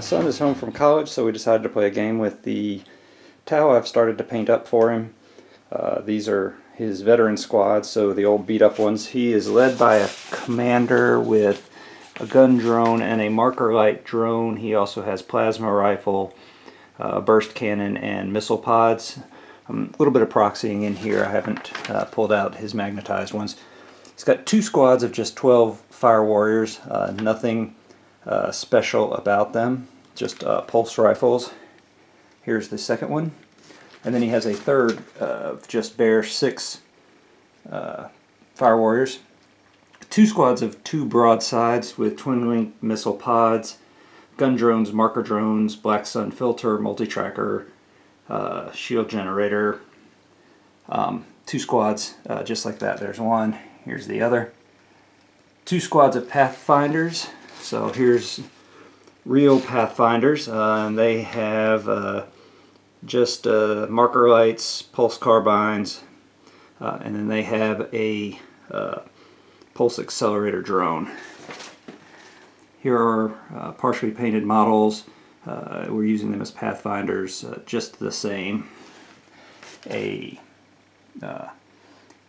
son is home from college, so we decided to play a game with the Tau I've started to paint up for him. These are his veteran squads, so the old beat up ones. He is led by a commander with a gun drone and a marker light drone. He also has plasma rifle, burst cannon, and missile pods. A little bit of proxying in here. I haven't pulled out his magnetized ones. He's got two squads of just 12 fire warriors. Nothing special about them, just pulse rifles. Here's the second one. And then he has a third of just bare 6 fire warriors. Two squads of 2 broadsides with twin-link missile pods, gun drones, marker drones, black sun filter, multi-tracker, shield generator. 2 squads just like that. There's one. Here's the other. 2 squads of pathfinders. So here's real pathfinders, and they have just marker lights, pulse carbines, and then they have a pulse accelerator drone. Here are partially painted models. We're using them as pathfinders, just the same. A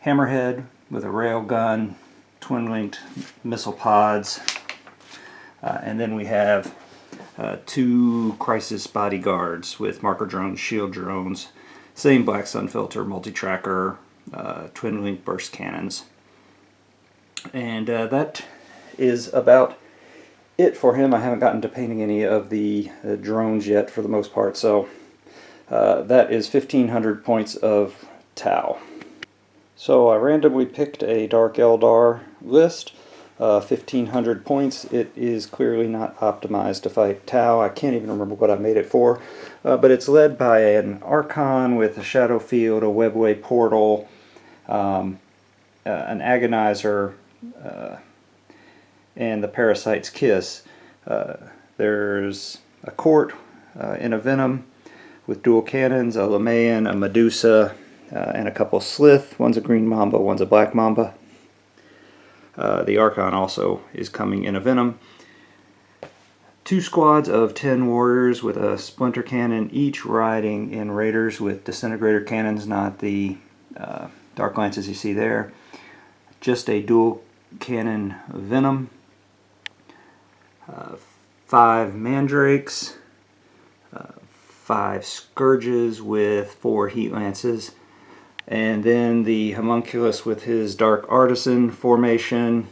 hammerhead with a rail gun, twin-linked missile pods, and then we have 2 crisis bodyguards with marker drones, shield drones, same black sun filter, multi-tracker, twin-link burst cannons. And that is about it for him. I haven't gotten to painting any of the drones yet for the most part, so that is 1,500 points of Tau. So I randomly picked a Dark Eldar list. 1,500 points. It is clearly not optimized to fight Tau. I can't even remember what I made it for, but it's led by an Archon with a Shadow Field, a Webway Portal, an Agonizer, and the Parasite's Kiss. There's a Court in a Venom with dual cannons, a Lamayan, a Medusa, and a couple Slith. One's a green Mamba, one's a black Mamba. The Archon also is coming in a Venom. 2 squads of 10 warriors with a splinter cannon, each riding in raiders with disintegrator cannons, not the dark lances you see there. Just a dual cannon Venom. 5 mandrakes, 5 scourges with 4 heat lances. And then the homunculus with his Dark Artisan formation.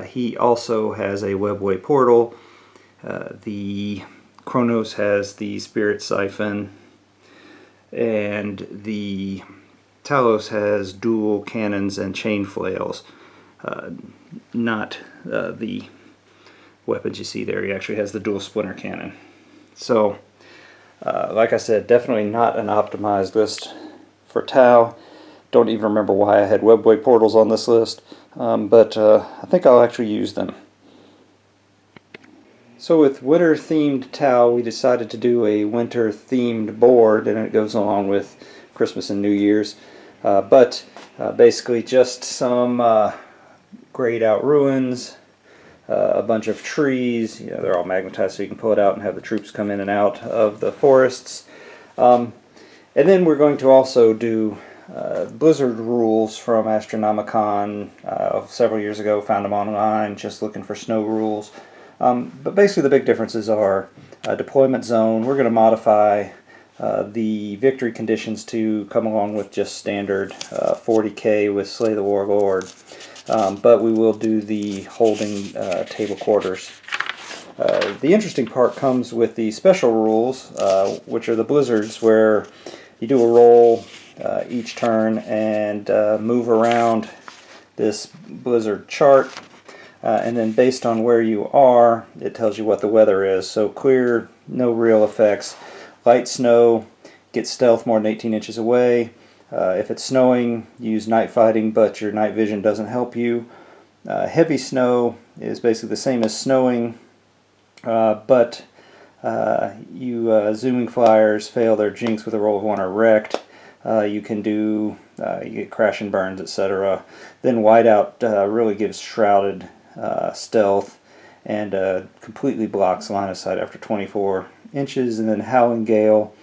He also has a Webway Portal. The Kronos has the Spirit Siphon. And the Talos has dual cannons and chain flails. Not the weapons you see there. He actually has the dual splinter cannon. So, like I said, definitely not an optimized list for Tau. Don't even remember why I had Webway portals on this list, but I think I'll actually use them. So with winter themed Tau, we decided to do a winter themed board, and it goes along with Christmas and New Year's, but basically just some grayed out ruins, a bunch of trees. You know, they're all magnetized so you can pull it out and have the troops come in and out of the forests. And then we're going to also do Blizzard rules from Astronomicon several years ago. Found them online, just looking for snow rules. But basically the big differences are deployment zone. We're going to modify the victory conditions to come along with just standard 40k with Slay the Warlord. But we will do the holding table quarters. The interesting part comes with the special rules, which are the blizzards, where you do a roll each turn and move around this blizzard chart, and then based on where you are, it tells you what the weather is. So clear, no real effects. Light snow, get stealth more than 18 inches away. If it's snowing, use night fighting, but your night vision doesn't help you. Heavy snow is basically the same as snowing, but you zooming flyers fail their jinx with a roll of 1 or wrecked. You can do, you get crash and burns, etc. Then whiteout really gives shrouded stealth, and completely blocks line of sight after 24 inches. And then Howling Gale,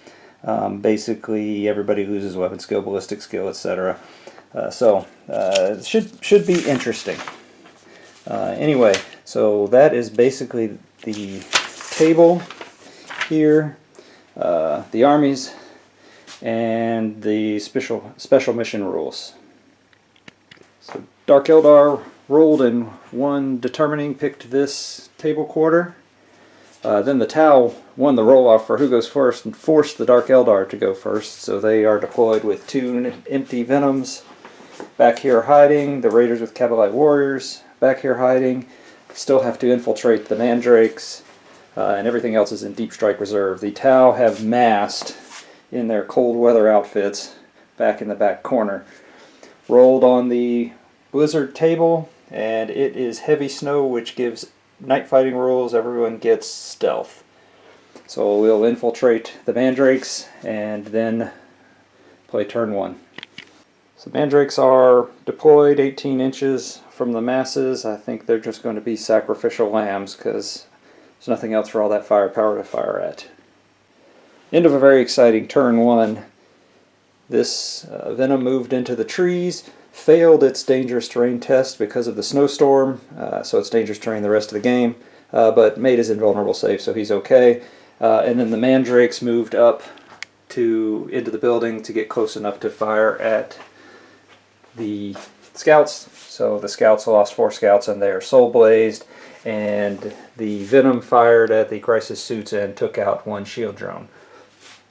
basically everybody loses weapon skill, ballistic skill, etc. So it should be interesting. Anyway, so that is basically the table here, the armies, and the special mission rules. So Dark Eldar rolled in one determining, picked this table quarter. Then the Tau won the roll-off for who goes first and forced the Dark Eldar to go first. So they are deployed with 2 empty Venoms back here hiding. The Raiders with Cavalite Warriors back here hiding. Still have to infiltrate the Mandrakes, and everything else is in Deep Strike Reserve. The Tau have massed in their cold weather outfits back in the back corner. Rolled on the Blizzard table, and it is heavy snow, which gives night fighting rules. Everyone gets stealth. So we'll infiltrate the Mandrakes and then play turn 1. So Mandrakes are deployed 18 inches from the masses. I think they're just going to be sacrificial lambs because there's nothing else for all that firepower to fire at. End of a very exciting turn 1. This Venom moved into the trees, failed its dangerous terrain test because of the snowstorm, so it's dangerous terrain the rest of the game, but made his invulnerable save, so he's okay. And then the Mandrakes moved up into the building to get close enough to fire at the scouts. So the scouts lost 4 scouts and they are soul blazed, and the Venom fired at the crisis suits and took out 1 shield drone.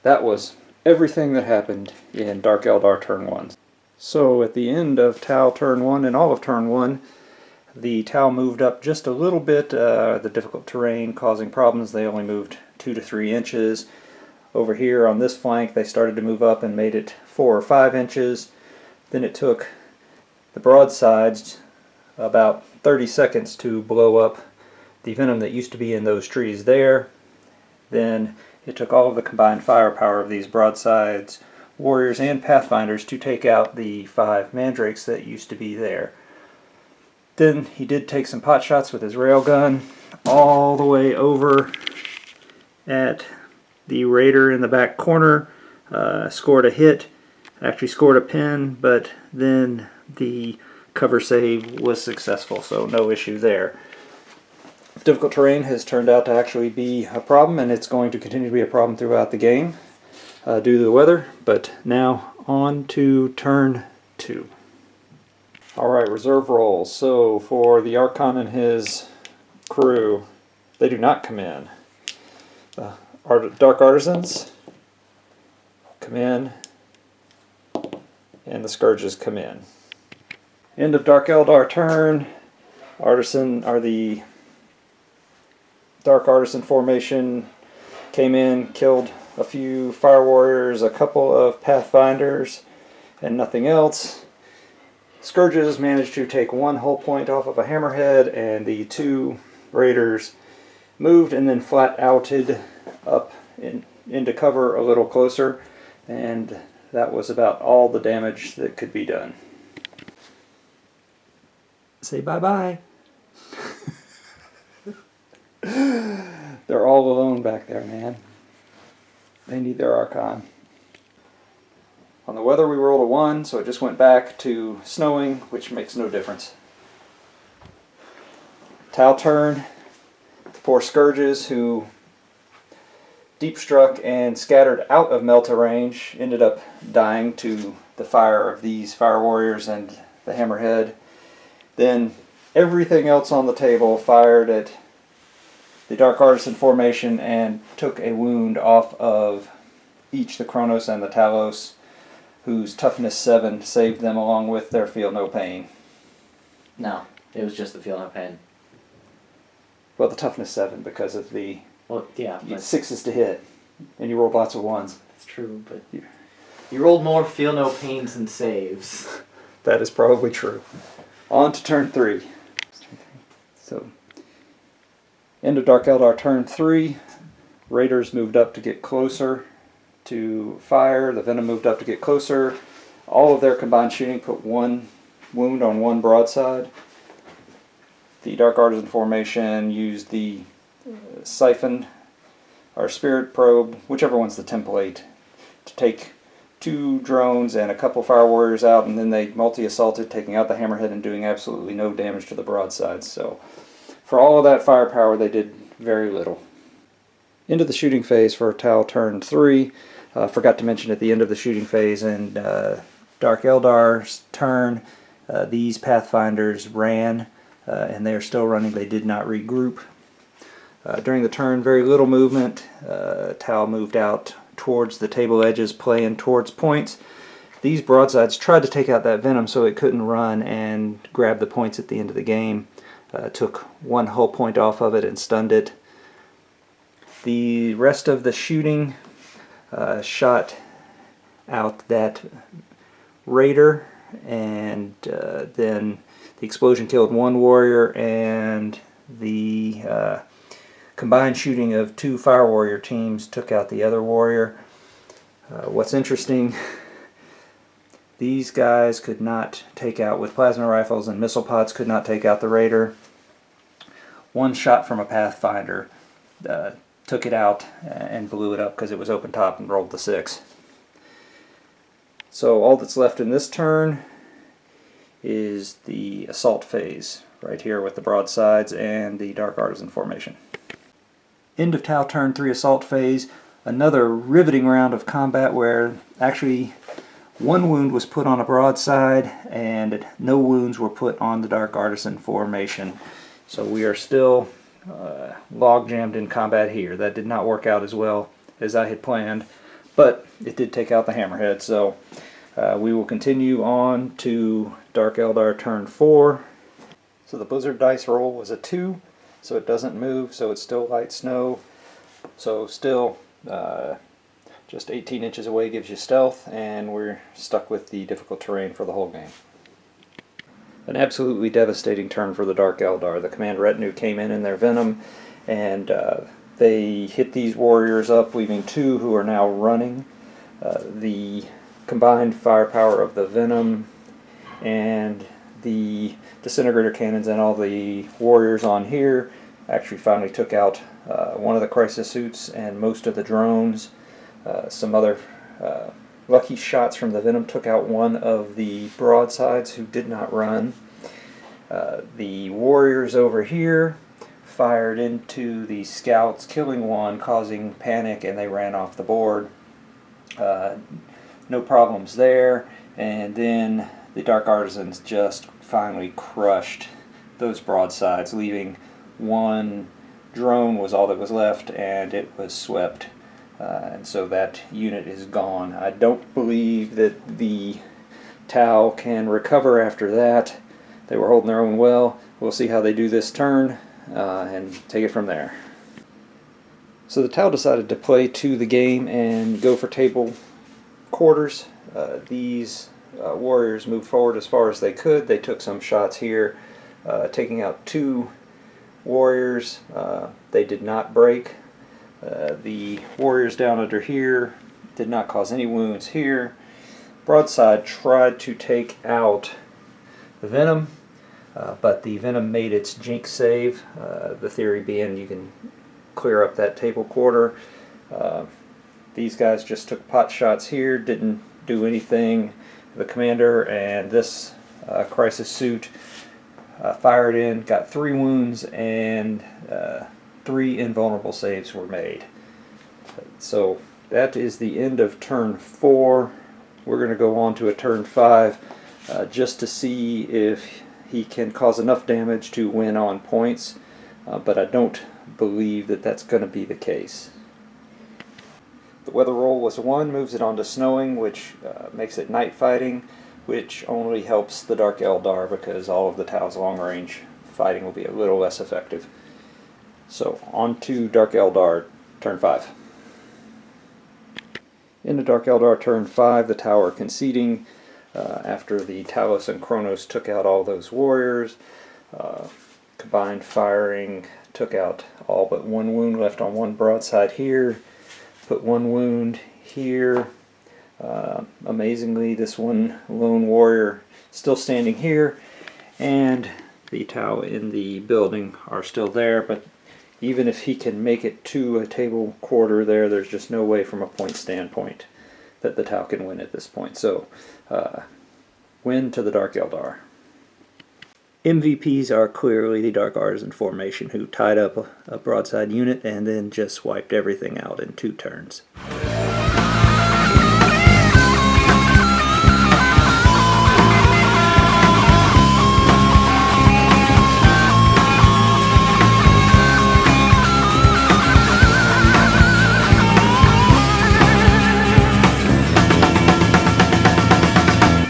That was everything that happened in Dark Eldar turn 1. So at the end of Tau turn 1 and all of turn 1, the Tau moved up just a little bit, the difficult terrain causing problems. They only moved 2 to 3 inches. Over here on this flank they started to move up and made it 4 or 5 inches. Then it took the broadsides about 30 seconds to blow up the Venom that used to be in those trees there. Then it took all of the combined firepower of these broadsides, warriors, and pathfinders to take out the 5 Mandrakes that used to be there. Then he did take some pot shots with his railgun all the way over at the Raider in the back corner, scored a hit, actually scored a pin, but then the cover save was successful, so no issue there. Difficult terrain has turned out to actually be a problem, and it's going to continue to be a problem throughout the game due to the weather. But now on to turn 2. Alright, reserve rolls. So for the Archon and his crew, they do not come in. Dark Artisans come in, and the Scourges come in. End of Dark Eldar turn. The Dark Artisan formation came in, killed a few Fire Warriors, a couple of Pathfinders, and nothing else. Scourges managed to take 1 hull point off of a Hammerhead, and the 2 Raiders moved and then flat outed up into cover a little closer, and that was about all the damage that could be done. Say bye-bye. They're all alone back there, man. They need their Archon. On the weather we rolled a 1, so it just went back to snowing, which makes no difference. Tau turn. The 4 Scourges, who deep struck and scattered out of Melta range, ended up dying to the fire of these Fire Warriors and the Hammerhead. Then everything else on the table fired at the Dark Artisan formation and took a wound off of each the Kronos and the Talos, whose toughness 7 saved them along with their feel no pain. No, it was just the feel no pain. Well, the toughness 7 because of the Well, yeah, but 6s to hit, and you rolled lots of 1s. it's true, but you rolled more feel no pains than saves. That is probably true. On to turn 3. So, end of Dark Eldar turn 3. Raiders moved up to get closer to fire. The Venom moved up to get closer. All of their combined shooting put 1 wound on 1 broadside. The Dark Artisan formation used the siphon or spirit probe, whichever one's the template, to take 2 drones and a couple fire warriors out, and then they multi-assaulted, taking out the hammerhead and doing absolutely no damage to the broadsides. So for all of that firepower, they did very little. Into the shooting phase for Tau turn 3. Forgot to mention at the end of the shooting phase and Dark Eldar's turn, these Pathfinders ran, and they are still running. They did not regroup. During the turn, very little movement. Tau moved out towards the table edges, playing towards points. These broadsides tried to take out that venom so it couldn't run and grab the points at the end of the game. Took 1 hull point off of it and stunned it. The rest of the shooting shot out that raider, and then the explosion killed 1 warrior, and the combined shooting of 2 fire warrior teams took out the other warrior. What's interesting, these guys could not take out, with plasma rifles and missile pods, could not take out the raider. 1 shot from a Pathfinder took it out and blew it up because it was open top and rolled the 6. So all that's left in this turn is the assault phase, right here with the broadsides and the Dark Artisan formation. End of Tau turn 3 assault phase. Another riveting round of combat where actually 1 wound was put on a broadside and no wounds were put on the Dark Artisan formation. So we are still log jammed in combat here. That did not work out as well as I had planned, but it did take out the hammerhead. So we will continue on to Dark Eldar turn 4. So the blizzard dice roll was a 2, so it doesn't move, so it's still light snow. So still just 18 inches away gives you stealth, and we're stuck with the difficult terrain for the whole game. An absolutely devastating turn for the Dark Eldar. The command retinue came in their venom, and they hit these warriors up, leaving 2 who are now running. The combined firepower of the venom and the disintegrator cannons and all the warriors on here actually finally took out 1 of the crisis suits and most of the drones. Some other lucky shots from the venom took out 1 of the broadsides who did not run. The warriors over here fired into the scouts, killing 1, causing panic, and they ran off the board. No problems there. And then the Dark Artisans just finally crushed those broadsides, leaving 1 drone was all that was left, and it was swept. And so that unit is gone. I don't believe that the Tau can recover after that. They were holding their own well. We'll see how they do this turn and take it from there. So the Tau decided to play to the game and go for table quarters. These warriors moved forward as far as they could. They took some shots here, taking out 2 warriors. They did not break. The warriors down under here did not cause any wounds here. Broadside tried to take out the venom, but the venom made its jinx save. The theory being you can clear up that table quarter. These guys just took pot shots here, didn't do anything. The commander and this crisis suit fired in, got 3 wounds, and 3 invulnerable saves were made. So that is the end of turn 4. We're going to go on to a turn 5 just to see if he can cause enough damage to win on points, but I don't believe that that's going to be the case. The weather roll was 1, moves it on to snowing, which makes it night fighting, which only helps the Dark Eldar because all of the Tau's long range fighting will be a little less effective. So on to Dark Eldar turn 5. In the Dark Eldar turn 5, the Tau are conceding after the Talos and Kronos took out all those warriors. Combined firing took out all but 1 wound left on 1 broadside here. Put 1 wound here. Amazingly, this 1 lone warrior still standing here. And the Tau in the building are still there, but even if he can make it to a table quarter there, there's just no way from a point standpoint that the Tau can win at this point. So, win to the Dark Eldar. MVPs are clearly the Dark Artisan formation, who tied up a broadside unit and then just wiped everything out in 2 turns.